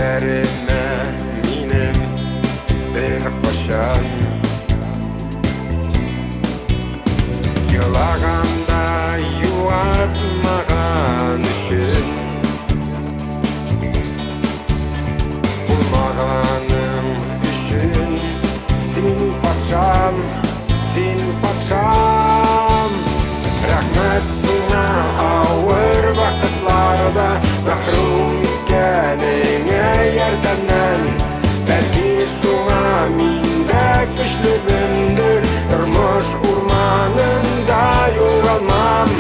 Күзләреңә минем бер кашан Елаганда юатмаган өчен Булмаганың өчен син патшам Рәхмәт сиңа авыр вакытларда мәхрүм иткәнеңә ярдәмнән Бәлки шуңа мин дә көчлебемдер Тормыш урманында югалмам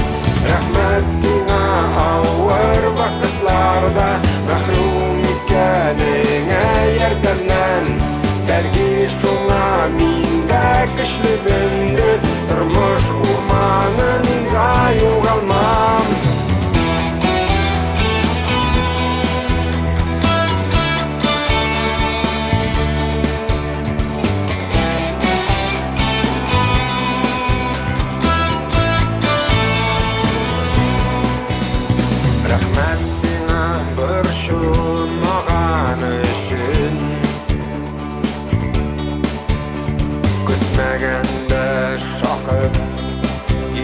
Рәхмәт сиңа авыр вакытларда мәхрүм иткәнеңә ярдәмнән Бәлки шуңа мин дә көчлебемдер Тормыш урманында югалмам Рәхмәт сиңа борчылмаган өчен Көтмәгәндә шакып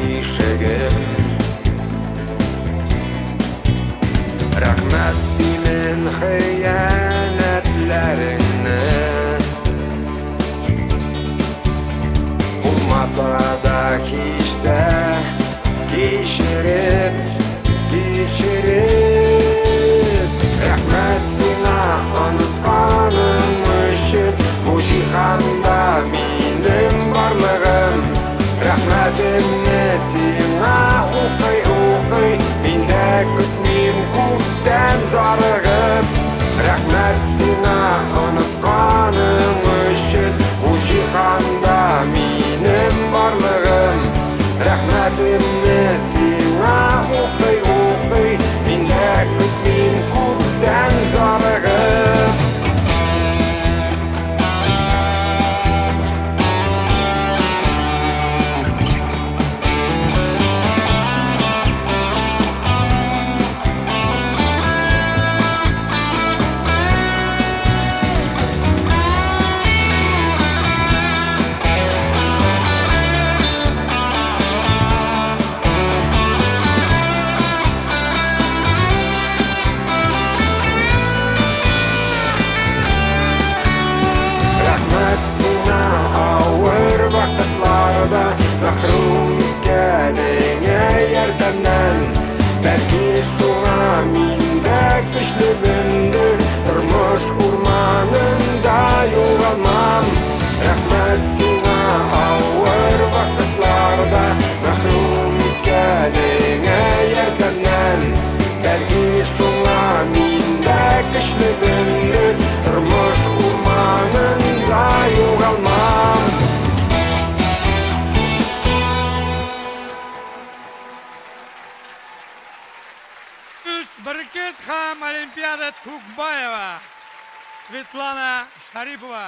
ишегем Рәхмәт димен хыянәтләреңне Булмаса да һич тә кичереп Рәхмәт сиңа онытканың өчен Бу җиһанда минем барлыгым Рәхмәтемне сиңа укый Мин дә көтмим күптән зарыгып Рәхмәт сиңа онытканың өчен Бу җиһанда минем барлыгым Рәхмәтемне сиңа укый Мин дә көтмим күптән зарыгып Мәхрүм иткәнеңә ярдәмнән Бәлки шуңа мин дә көчлебемдер Тормыш урманында югалмам Рәхмәт сиңа авыр вакытларда Мәхрүм иткәнеңә ярдәмнән Бәлки шуңа мин дә көчлебемдер Тормыш урманында югалмам Биркет һәм Олимпиада Тукбаева, Светлана Шарипова.